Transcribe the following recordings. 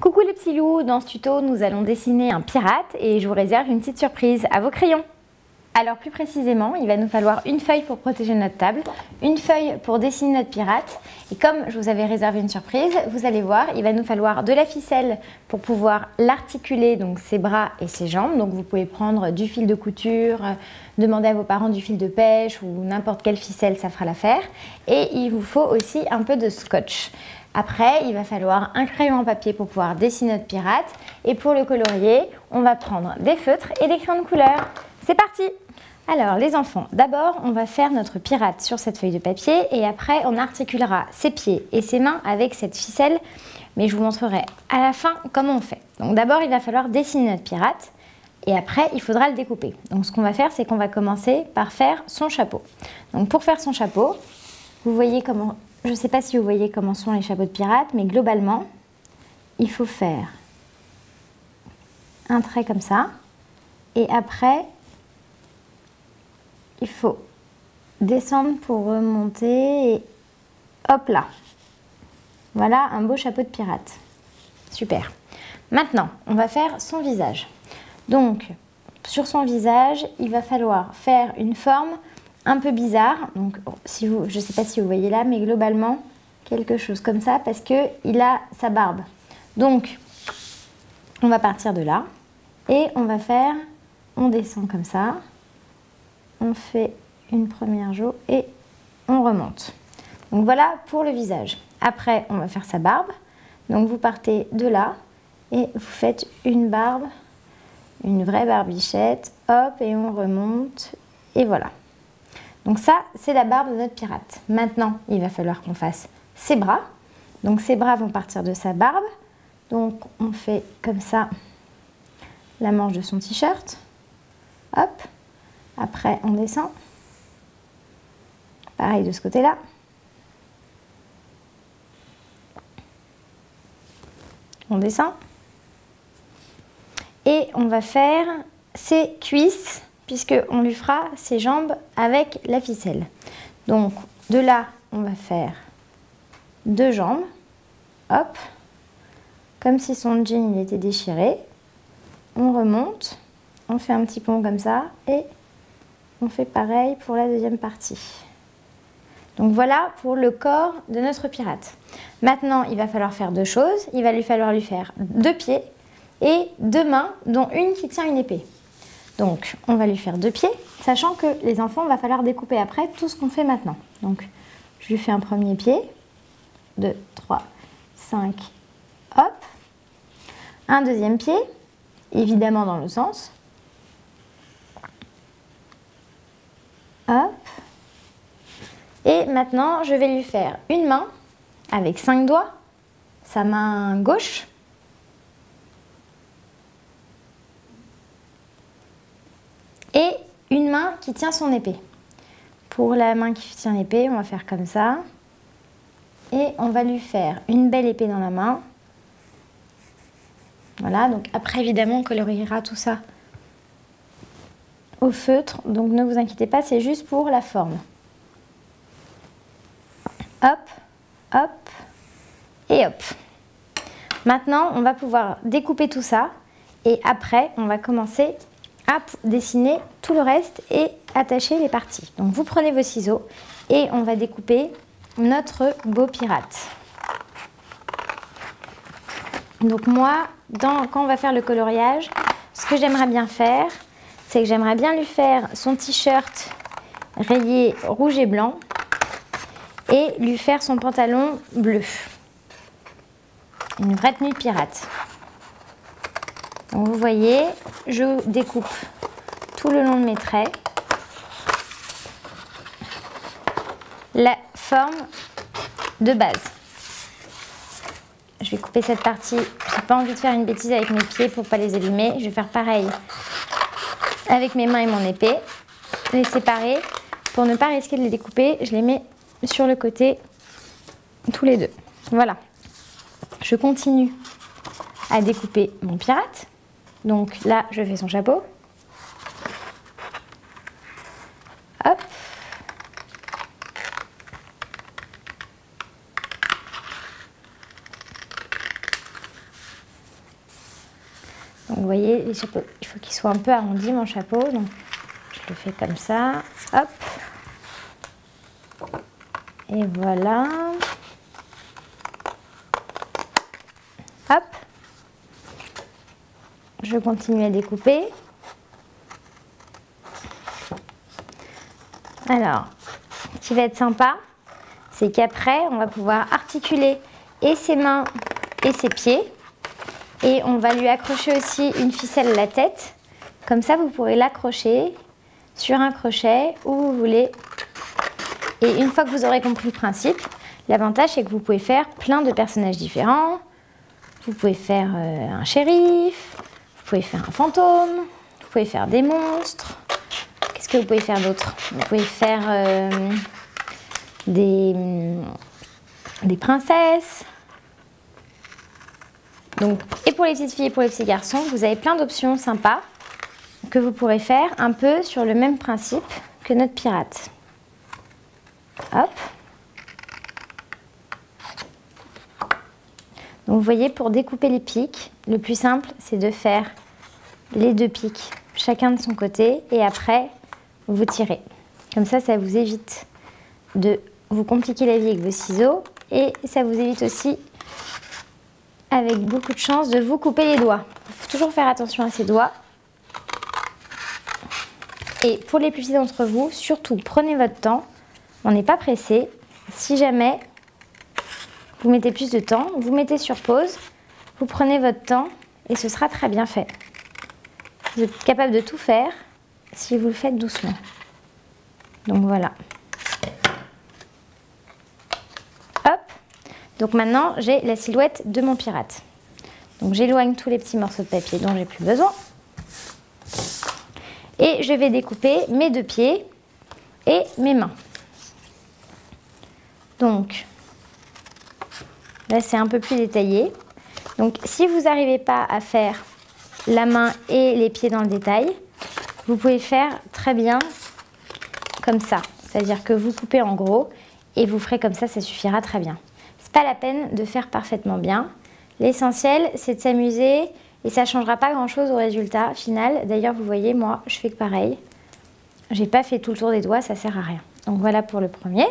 Coucou les petits loups, dans ce tuto nous allons dessiner un pirate et je vous réserve une petite surprise à vos crayons. Alors plus précisément, il va nous falloir une feuille pour protéger notre table, une feuille pour dessiner notre pirate et comme je vous avais réservé une surprise, vous allez voir, il va nous falloir de la ficelle pour pouvoir l'articuler, donc ses bras et ses jambes. Donc vous pouvez prendre du fil de couture, demander à vos parents du fil de pêche ou n'importe quelle ficelle, ça fera l'affaire. Et il vous faut aussi un peu de scotch. Après, il va falloir un crayon en papier pour pouvoir dessiner notre pirate. Et pour le colorier, on va prendre des feutres et des crayons de couleur. C'est parti! Alors les enfants, d'abord on va faire notre pirate sur cette feuille de papier et après on articulera ses pieds et ses mains avec cette ficelle. Mais je vous montrerai à la fin comment on fait. Donc d'abord il va falloir dessiner notre pirate et après il faudra le découper. Donc ce qu'on va faire, c'est qu'on va commencer par faire son chapeau. Donc pour faire son chapeau, vous voyez comment... Je ne sais pas si vous voyez comment sont les chapeaux de pirates, mais globalement, il faut faire un trait comme ça. Et après, il faut descendre pour remonter et hop là. Voilà un beau chapeau de pirate. Super. Maintenant, on va faire son visage. Donc, sur son visage, il va falloir faire une forme un peu bizarre, donc si vous, je ne sais pas si vous voyez là, mais globalement quelque chose comme ça parce qu'il a sa barbe. Donc on va partir de là et on va faire, on descend comme ça, on fait une première joue et on remonte. Donc voilà pour le visage. Après on va faire sa barbe, donc vous partez de là et vous faites une barbe, une vraie barbichette, hop et on remonte et voilà. Donc ça, c'est la barbe de notre pirate. Maintenant, il va falloir qu'on fasse ses bras. Donc ses bras vont partir de sa barbe. Donc on fait comme ça la manche de son t-shirt. Hop. Après, on descend. Pareil de ce côté-là. On descend. Et on va faire ses cuisses, puisqu'on lui fera ses jambes avec la ficelle. Donc de là, on va faire deux jambes, hop, comme si son jean il était déchiré. On remonte, on fait un petit pont comme ça et on fait pareil pour la deuxième partie. Donc voilà pour le corps de notre pirate. Maintenant, il va falloir faire deux choses. Il va falloir lui faire deux pieds et deux mains, dont une qui tient une épée. Donc, on va lui faire deux pieds, sachant que les enfants, il va falloir découper après tout ce qu'on fait maintenant. Donc, je lui fais un premier pied, 2, 3, 5, hop. Un deuxième pied, évidemment dans le sens. Hop. Et maintenant, je vais lui faire une main avec 5 doigts, sa main gauche. Et une main qui tient son épée. Pour la main qui tient l'épée, on va faire comme ça. Et on va lui faire une belle épée dans la main. Voilà, donc après évidemment on coloriera tout ça au feutre. Donc ne vous inquiétez pas, c'est juste pour la forme. Hop, hop et hop. Maintenant, on va pouvoir découper tout ça. Et après, on va commencer à dessiner tout le reste et attacher les parties. Donc vous prenez vos ciseaux et on va découper notre beau pirate. Donc moi, quand on va faire le coloriage, ce que j'aimerais bien faire, c'est que j'aimerais bien lui faire son t-shirt rayé rouge et blanc et lui faire son pantalon bleu. Une vraie tenue de pirate. Donc vous voyez, je découpe tout le long de mes traits la forme de base. Je vais couper cette partie, j'ai pas envie de faire une bêtise avec mes pieds pour pas les abîmer. Je vais faire pareil avec mes mains et mon épée, les séparer. Pour ne pas risquer de les découper, je les mets sur le côté tous les deux. Voilà, je continue à découper mon pirate. Donc là, je fais son chapeau. Hop. Donc vous voyez, les chapeaux, il faut qu'il soit un peu arrondi mon chapeau. Donc je le fais comme ça. Hop. Et voilà. Hop. Je continue à découper. Alors, ce qui va être sympa, c'est qu'après, on va pouvoir articuler et ses mains et ses pieds. Et on va lui accrocher aussi une ficelle à la tête. Comme ça, vous pourrez l'accrocher sur un crochet où vous voulez. Et une fois que vous aurez compris le principe, l'avantage, c'est que vous pouvez faire plein de personnages différents. Vous pouvez faire un shérif, vous pouvez faire un fantôme, vous pouvez faire des monstres. Qu'est-ce que vous pouvez faire d'autre? Vous pouvez faire des princesses. Donc, et pour les petites filles et pour les petits garçons, vous avez plein d'options sympas que vous pourrez faire un peu sur le même principe que notre pirate. Hop. Donc vous voyez, pour découper les pics, le plus simple, c'est de faire les 2 pics, chacun de son côté, et après, vous tirez. Comme ça vous évite de vous compliquer la vie avec vos ciseaux, et ça vous évite aussi, avec beaucoup de chance, de vous couper les doigts. Il faut toujours faire attention à ses doigts. Et pour les plus petits d'entre vous, surtout, prenez votre temps. On n'est pas pressé. Si jamais vous mettez plus de temps, vous mettez sur pause, vous prenez votre temps et ce sera très bien fait. Vous êtes capable de tout faire si vous le faites doucement. Donc voilà. Hop. Donc maintenant, j'ai la silhouette de mon pirate. Donc j'éloigne tous les petits morceaux de papier dont j'ai plus besoin. Et je vais découper mes 2 pieds et mes mains. Donc, là c'est un peu plus détaillé. Donc si vous n'arrivez pas à faire la main et les pieds dans le détail, vous pouvez faire très bien comme ça. C'est-à-dire que vous coupez en gros et vous ferez comme ça suffira très bien. C'est pas la peine de faire parfaitement bien. L'essentiel, c'est de s'amuser et ça ne changera pas grand-chose au résultat final. D'ailleurs, vous voyez, moi, je fais que pareil. J'ai pas fait tout le tour des doigts, ça sert à rien. Donc voilà pour le premier.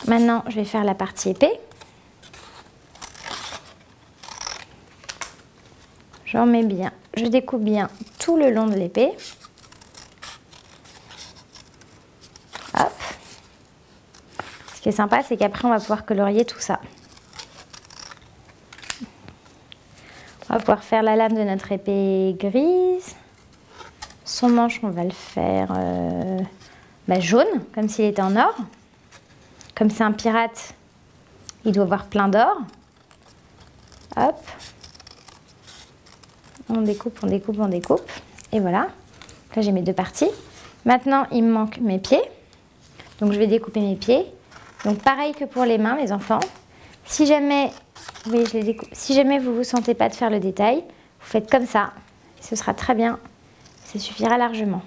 Maintenant, je vais faire la partie épée. J'en mets bien, je découpe bien tout le long de l'épée. Hop. Ce qui est sympa, c'est qu'après, on va pouvoir colorier tout ça. On va pouvoir faire la lame de notre épée grise. Son manche, on va le faire jaune, comme s'il était en or. Comme c'est un pirate, il doit avoir plein d'or. Hop. On découpe, on découpe, on découpe. Et voilà. Là, j'ai mes 2 parties. Maintenant, il me manque mes pieds. Donc, je vais découper mes pieds. Donc, pareil que pour les mains, les enfants. Si jamais, vous voyez, je les découpe. Si jamais vous ne vous sentez pas de faire le détail, vous faites comme ça. Ce sera très bien. Ça suffira largement.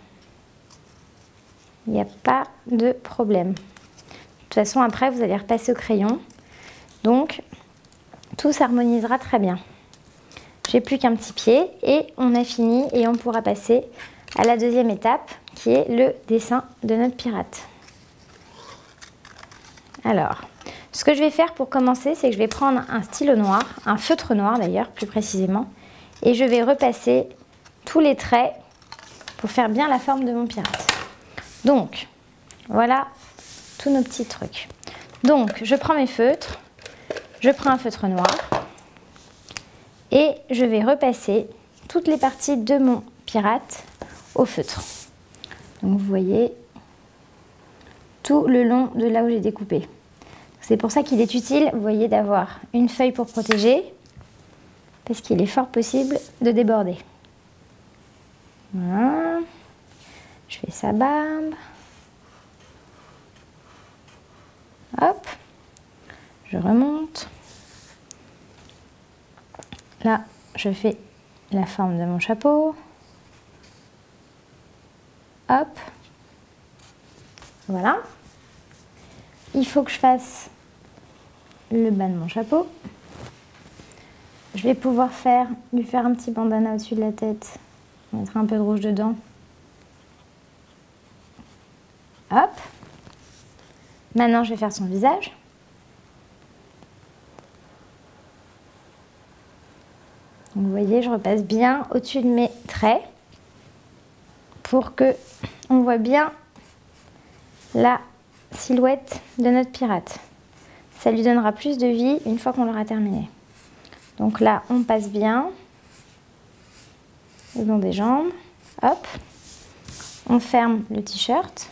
Il n'y a pas de problème. De toute façon, après, vous allez repasser au crayon. Donc, tout s'harmonisera très bien. J'ai plus qu'un petit pied et on a fini et on pourra passer à la deuxième étape qui est le dessin de notre pirate. Alors, ce que je vais faire pour commencer, c'est que je vais prendre un stylo noir, un feutre noir d'ailleurs, plus précisément, et je vais repasser tous les traits pour faire bien la forme de mon pirate. Donc, voilà tous nos petits trucs. Donc, je prends mes feutres, je prends un feutre noir et je vais repasser toutes les parties de mon pirate au feutre. Donc, vous voyez tout le long de là où j'ai découpé. C'est pour ça qu'il est utile, vous voyez, d'avoir une feuille pour protéger, parce qu'il est fort possible de déborder. Voilà. Je fais sa barbe. Hop. Je remonte. Là, je fais la forme de mon chapeau. Hop. Voilà. Il faut que je fasse le bas de mon chapeau. je vais pouvoir lui faire un petit bandana au-dessus de la tête. Mettre un peu de rouge dedans. Hop. Maintenant, je vais faire son visage. Donc, vous voyez, je repasse bien au-dessus de mes traits pour que on voit bien la silhouette de notre pirate. Ça lui donnera plus de vie une fois qu'on l'aura terminé. Donc là, on passe bien le long des jambes. Hop. On ferme le t-shirt.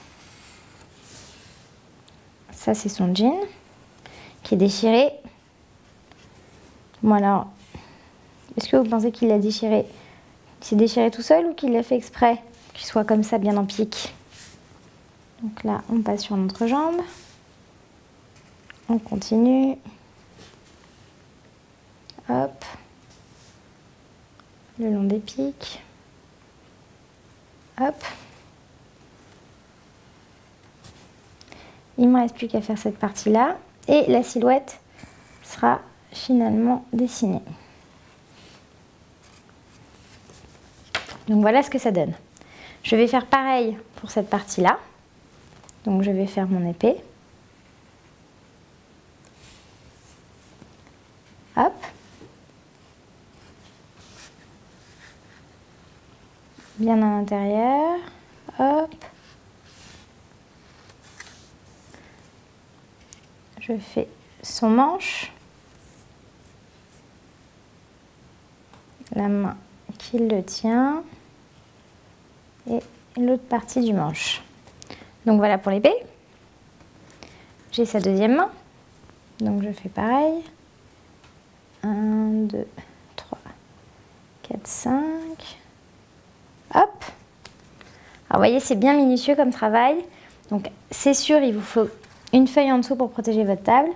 Ça, c'est son jean qui est déchiré. Bon alors, est-ce que vous pensez qu'il l'a déchiré? Il s'est déchiré tout seul ou qu'il l'a fait exprès qu'il soit comme ça, bien en pique? Donc là, on passe sur notre jambe. On continue. Hop. Le long des pics. Hop. Il ne me reste plus qu'à faire cette partie-là. Et la silhouette sera finalement dessinée. Donc voilà ce que ça donne. Je vais faire pareil pour cette partie-là. Donc je vais faire mon épée. Hop. Bien à l'intérieur. Hop. Je fais son manche. La main qui le tient. Et l'autre partie du manche. Donc voilà pour l'épée. J'ai sa deuxième main. Donc je fais pareil. 1, 2, 3, 4, 5. Hop. Alors vous voyez, c'est bien minutieux comme travail. Donc c'est sûr, il vous faut une feuille en dessous pour protéger votre table.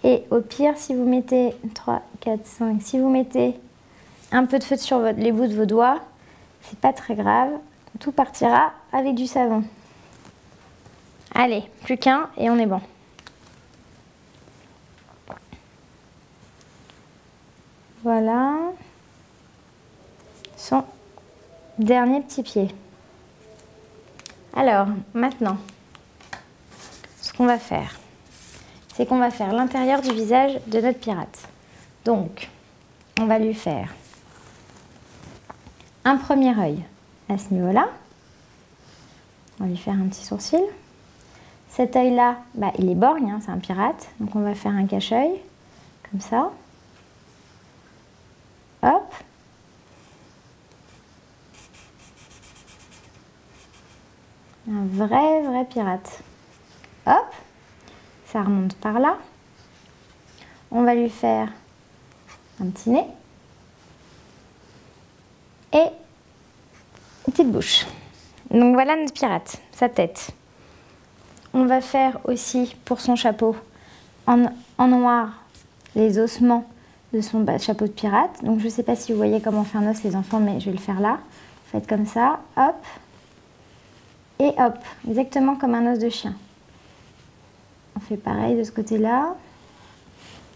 Et au pire, si vous mettez 3, 4, 5, si vous mettez un peu de feutre sur les bouts de vos doigts, c'est pas très grave. Tout partira avec du savon. Allez, plus qu'un et on est bon. Voilà son dernier petit pied. Alors, maintenant, ce qu'on va faire, c'est qu'on va faire l'intérieur du visage de notre pirate. Donc, on va lui faire un premier œil à ce niveau-là. On va lui faire un petit sourcil. Cet œil-là, bah, il est borgne, hein, c'est un pirate. Donc on va faire un cache-œil, comme ça. Hop. Un vrai pirate. Hop. Ça remonte par là. On va lui faire un petit nez. Et une petite bouche. Donc voilà notre pirate, sa tête. On va faire aussi pour son chapeau en noir les ossements de son chapeau de pirate. Donc je ne sais pas si vous voyez comment faire un os les enfants, mais je vais le faire là. Faites comme ça, hop. Et hop, exactement comme un os de chien. On fait pareil de ce côté-là.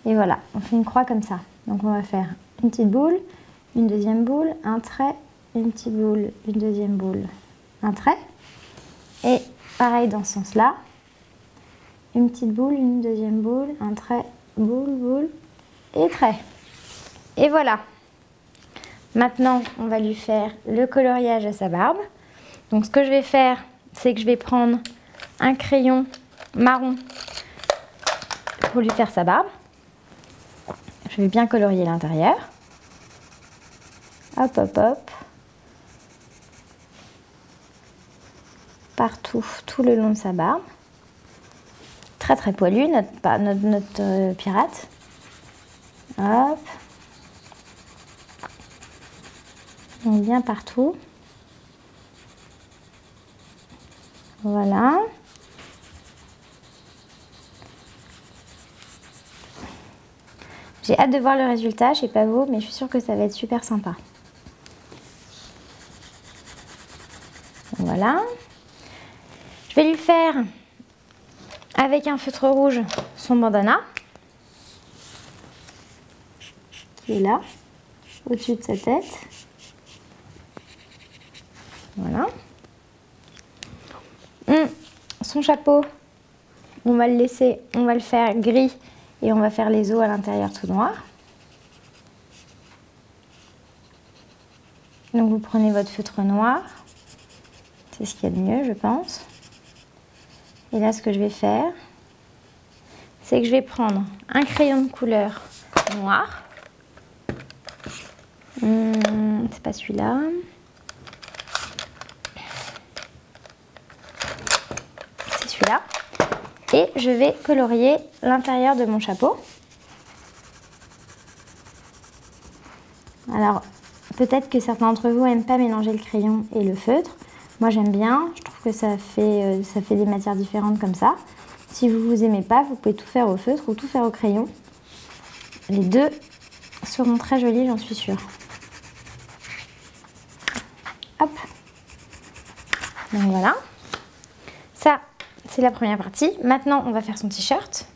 Et voilà, on fait une croix comme ça. Donc on va faire une petite boule, une deuxième boule, un trait, une petite boule, une deuxième boule, un trait. Et pareil dans ce sens-là. Une petite boule, une deuxième boule, un trait, boule et trait. Et voilà. Maintenant, on va lui faire le coloriage à sa barbe. Donc ce que je vais faire, c'est que je vais prendre un crayon marron pour lui faire sa barbe. Je vais bien colorier l'intérieur. Hop, hop, hop. Partout, tout le long de sa barbe. Très poilu, notre pirate. Hop. Donc bien partout. Voilà. J'ai hâte de voir le résultat, je sais pas vous, mais je suis sûre que ça va être super sympa. Voilà. Je vais lui faire, avec un feutre rouge, son bandana. qui est là, au-dessus de sa tête. Voilà. Son chapeau, on va le laisser, on va le faire gris et on va faire les os à l'intérieur tout noir. Donc vous prenez votre feutre noir, c'est ce qu'il y a de mieux je pense. Et là ce que je vais faire, c'est que je vais prendre un crayon de couleur noir. C'est pas celui-là. C'est celui-là. Et je vais colorier l'intérieur de mon chapeau. Alors, peut-être que certains d'entre vous n'aiment pas mélanger le crayon et le feutre. Moi, j'aime bien. Je trouve que ça fait des matières différentes comme ça. Si vous n'aimez pas, vous pouvez tout faire au feutre ou tout faire au crayon. Les deux seront très jolis, j'en suis sûre. Hop. Donc voilà. Ça, c'est la première partie. Maintenant, on va faire son t-shirt.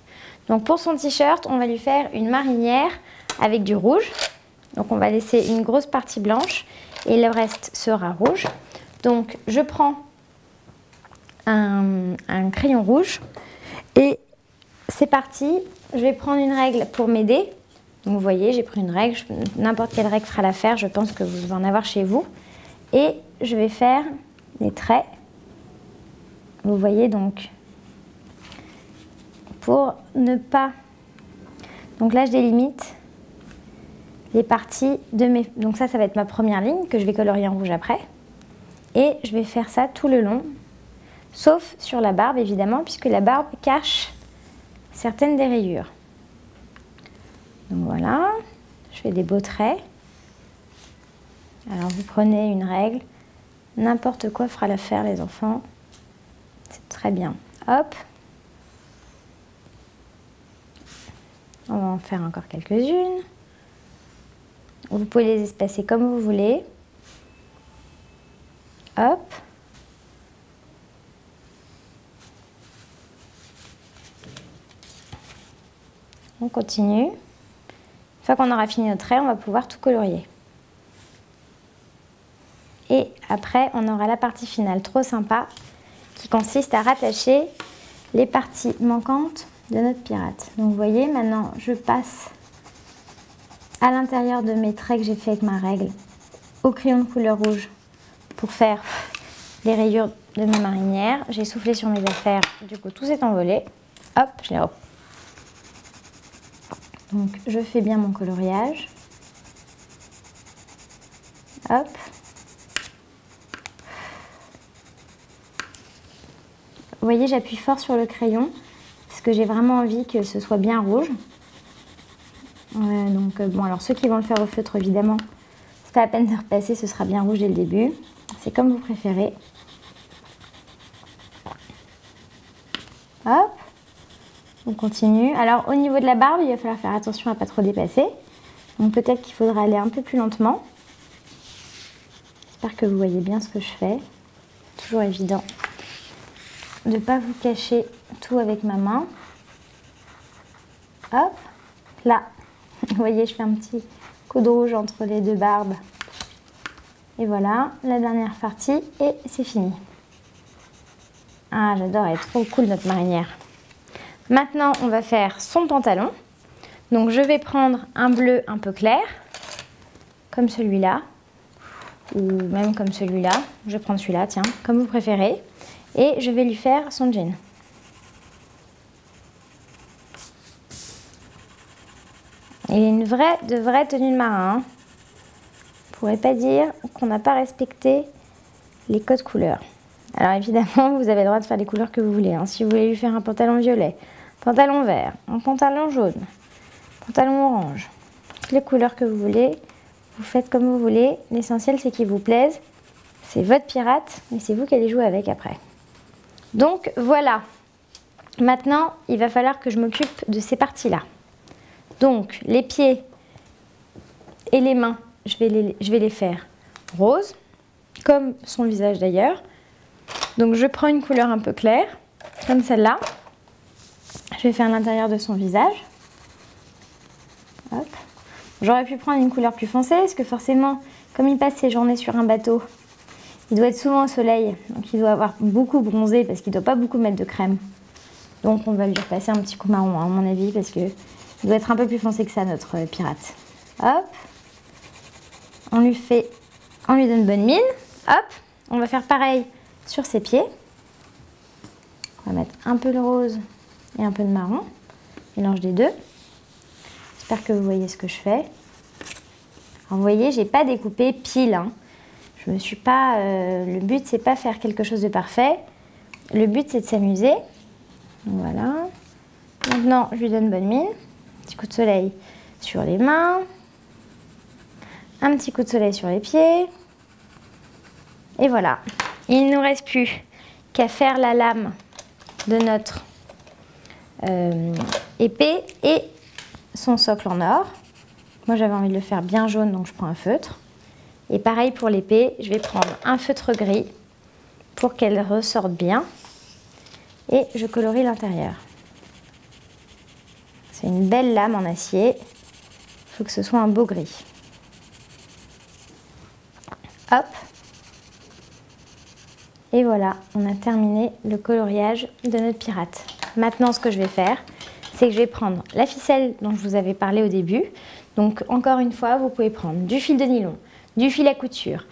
Donc pour son t-shirt, on va lui faire une marinière avec du rouge. Donc on va laisser une grosse partie blanche et le reste sera rouge. Donc je prends un crayon rouge et c'est parti. Je vais prendre une règle pour m'aider. Donc vous voyez, j'ai pris une règle. N'importe quelle règle fera l'affaire. Je pense que vous devez en avoir chez vous. Et je vais faire les traits. Vous voyez donc, pour ne pas... Donc là, je délimite les parties de mes... Donc ça va être ma première ligne que je vais colorier en rouge après. Et je vais faire ça tout le long, sauf sur la barbe évidemment, puisque la barbe cache certaines des rayures. Donc voilà, je fais des beaux traits. Alors vous prenez une règle, n'importe quoi fera l'affaire les enfants. C'est très bien. Hop. On va en faire encore quelques-unes. Vous pouvez les espacer comme vous voulez. Hop. On continue. Une fois qu'on aura fini notre trait, on va pouvoir tout colorier. Et après, on aura la partie finale trop sympa qui consiste à rattacher les parties manquantes de notre pirate. Donc vous voyez, maintenant je passe à l'intérieur de mes traits que j'ai fait avec ma règle au crayon de couleur rouge pour faire les rayures de ma marinière. J'ai soufflé sur mes affaires, du coup tout s'est envolé. Hop, je les reprends. Donc je fais bien mon coloriage. Hop. Vous voyez, j'appuie fort sur le crayon parce que j'ai vraiment envie que ce soit bien rouge. Bon, alors ceux qui vont le faire au feutre, évidemment, c'est pas la peine de repasser, ce sera bien rouge dès le début. C'est comme vous préférez. Hop, on continue. Alors au niveau de la barbe, il va falloir faire attention à ne pas trop dépasser. Donc peut-être qu'il faudra aller un peu plus lentement. J'espère que vous voyez bien ce que je fais. Toujours évident de ne pas vous cacher tout avec ma main. Hop, là, vous voyez, je fais un petit coup de rouge entre les deux barbes. Et voilà, la dernière partie et c'est fini. Ah, j'adore, elle est trop cool notre marinière. Maintenant, on va faire son pantalon. Donc, je vais prendre un bleu un peu clair, comme celui-là, ou même comme celui-là. Je vais prendre celui-là, tiens, comme vous préférez. Et je vais lui faire son jean. Il est une vraie tenue de marin. Hein. On ne pourrait pas dire qu'on n'a pas respecté les codes couleurs. Alors évidemment, vous avez le droit de faire les couleurs que vous voulez. Hein. Si vous voulez lui faire un pantalon violet, pantalon vert, un pantalon jaune, pantalon orange, toutes les couleurs que vous voulez, vous faites comme vous voulez. L'essentiel, c'est qu'il vous plaise. C'est votre pirate, mais c'est vous qui allez jouer avec après. Donc voilà. Maintenant, il va falloir que je m'occupe de ces parties-là. Donc, les pieds et les mains, je vais les faire rose, comme son visage d'ailleurs. Donc, je prends une couleur un peu claire, comme celle-là. Je vais faire l'intérieur de son visage. Hop. J'aurais pu prendre une couleur plus foncée parce que forcément, comme il passe ses journées sur un bateau, il doit être souvent au soleil. Donc il doit avoir beaucoup bronzé parce qu'il ne doit pas beaucoup mettre de crème. Donc on va lui repasser un petit coup marron, à mon avis, parce qu'il doit être un peu plus foncé que ça, notre pirate. Hop. On lui donne bonne mine. Hop. On va faire pareil sur ses pieds. On va mettre un peu de rose et un peu de marron. Mélange des deux. J'espère que vous voyez ce que je fais. Alors vous voyez, j'ai pas découpé pile. Hein. Je me suis pas. Le but c'est pas faire quelque chose de parfait. Le but c'est de s'amuser. Voilà. Maintenant, je lui donne bonne mine. Petit coup de soleil sur les mains. Un petit coup de soleil sur les pieds. Et voilà. Il ne nous reste plus qu'à faire la lame de notre épée et son socle en or. Moi, j'avais envie de le faire bien jaune, donc je prends un feutre. Et pareil pour l'épée, je vais prendre un feutre gris pour qu'elle ressorte bien. Et je colorie l'intérieur. C'est une belle lame en acier. Il faut que ce soit un beau gris. Hop. Et voilà, on a terminé le coloriage de notre pirate. Maintenant, ce que je vais faire, c'est que je vais prendre la ficelle dont je vous avais parlé au début. Donc, encore une fois, vous pouvez prendre du fil de nylon, du fil à couture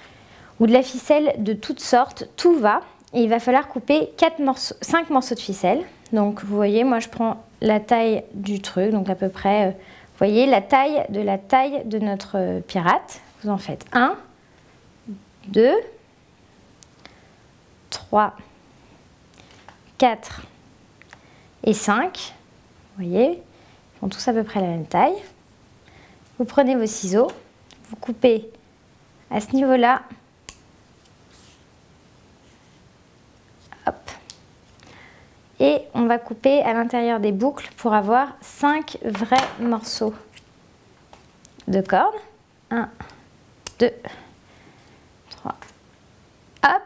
ou de la ficelle de toutes sortes. Tout va. Et il va falloir couper 5 morceaux de ficelle. Donc, vous voyez, moi, je prends la taille du truc. Donc, à peu près, vous voyez, la taille de notre pirate. Vous en faites 1, 2, 3, 4 et 5. Vous voyez, ils font tous à peu près la même taille. Vous prenez vos ciseaux, vous coupez à ce niveau-là. Hop. Et on va couper à l'intérieur des boucles pour avoir 5 vrais morceaux de corde. 1, 2, 3. Hop.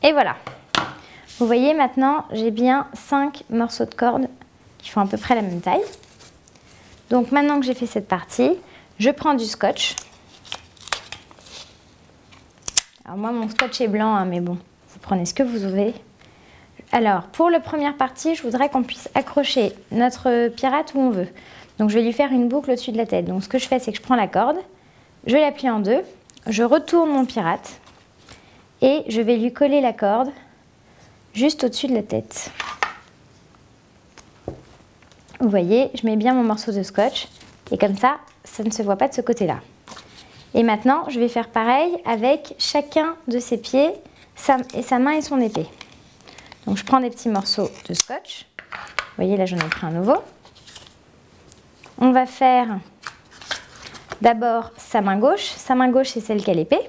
Et voilà. Vous voyez maintenant, j'ai bien 5 morceaux de corde qui font à peu près la même taille. Donc maintenant que j'ai fait cette partie, je prends du scotch. Alors moi, mon scotch est blanc, hein, mais bon, vous prenez ce que vous avez. Alors, pour la première partie, je voudrais qu'on puisse accrocher notre pirate où on veut. Donc, je vais lui faire une boucle au-dessus de la tête. Donc, ce que je fais, c'est que je prends la corde, je la plie en deux, je retourne mon pirate et je vais lui coller la corde juste au-dessus de la tête. Vous voyez, je mets bien mon morceau de scotch et comme ça, ça ne se voit pas de ce côté-là. Et maintenant, je vais faire pareil avec chacun de ses pieds, sa main et son épée. Donc, je prends des petits morceaux de scotch. Vous voyez, là, j'en ai pris un nouveau. On va faire d'abord sa main gauche. Sa main gauche, c'est celle qui a l'épée.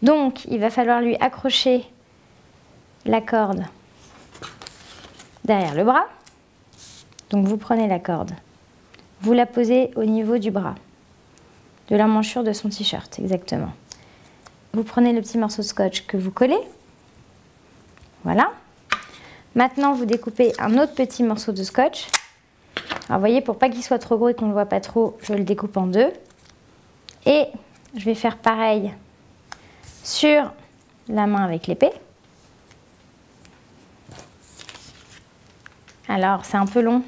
Donc, il va falloir lui accrocher la corde derrière le bras. Donc, vous prenez la corde. Vous la posez au niveau du bras, de l'emmanchure de son t-shirt, exactement. Vous prenez le petit morceau de scotch que vous collez. Voilà. Maintenant, vous découpez un autre petit morceau de scotch. Alors, vous voyez, pour pas qu'il soit trop gros et qu'on ne le voit pas trop, je le découpe en deux. Et je vais faire pareil sur la main avec l'épée. Alors, c'est un peu long.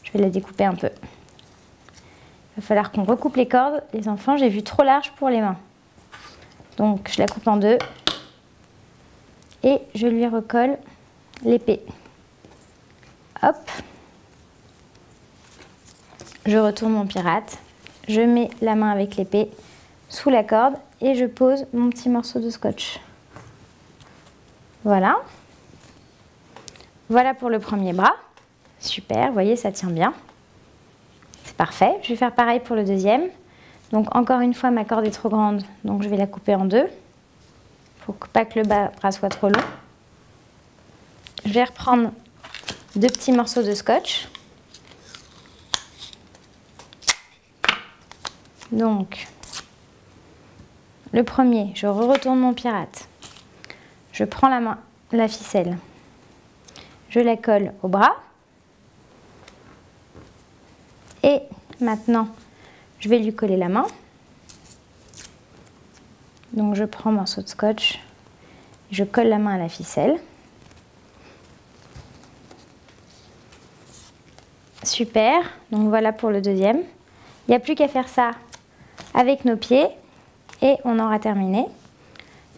Je vais la découper un peu. Il va falloir qu'on recoupe les cordes. Les enfants, j'ai vu trop large pour les mains. Donc, je la coupe en deux. Et je lui recolle l'épée. Hop. Je retourne mon pirate. Je mets la main avec l'épée sous la corde et je pose mon petit morceau de scotch. Voilà. Voilà pour le premier bras. Super, vous voyez, ça tient bien. C'est parfait. Je vais faire pareil pour le deuxième. Donc encore une fois, ma corde est trop grande, donc je vais la couper en deux pour pas que le bras soit trop long. Je vais reprendre deux petits morceaux de scotch. Donc, le premier, je retourne mon pirate. Je prends la ficelle. Je la colle au bras. Et Maintenant, je vais lui coller la main. Donc je prends un morceau de scotch, je colle la main à la ficelle. Super, donc voilà pour le deuxième. Il n'y a plus qu'à faire ça avec nos pieds et on aura terminé.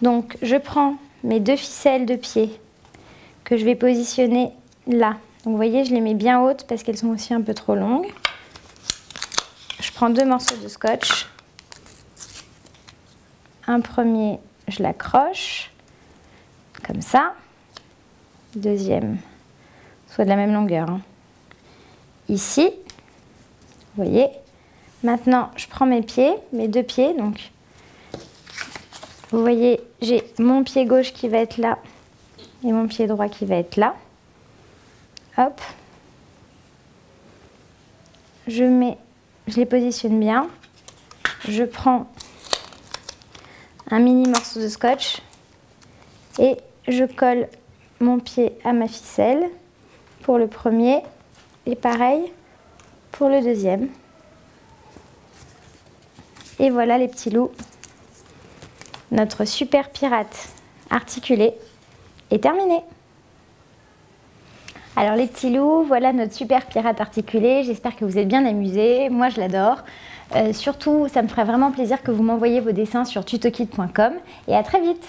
Donc je prends mes 2 ficelles de pied que je vais positionner là. Donc vous voyez, je les mets bien hautes parce qu'elles sont aussi un peu trop longues. Je prends 2 morceaux de scotch. Un premier, je l'accroche comme ça. Deuxième, soit de la même longueur, hein. Ici, vous voyez. Maintenant, je prends mes pieds, mes 2 pieds. Donc, vous voyez, j'ai mon pied gauche qui va être là et mon pied droit qui va être là. Hop. Je les positionne bien. Je prends un mini morceau de scotch et je colle mon pied à ma ficelle pour le premier. Et pareil pour le deuxième. Et voilà les petits loups. Notre super pirate articulé est terminé. Alors les petits loups, voilà notre super pirate articulé. J'espère que vous êtes bien amusés. Moi je l'adore. Surtout, ça me ferait vraiment plaisir que vous m'envoyiez vos dessins sur tutokit.com. Et à très vite.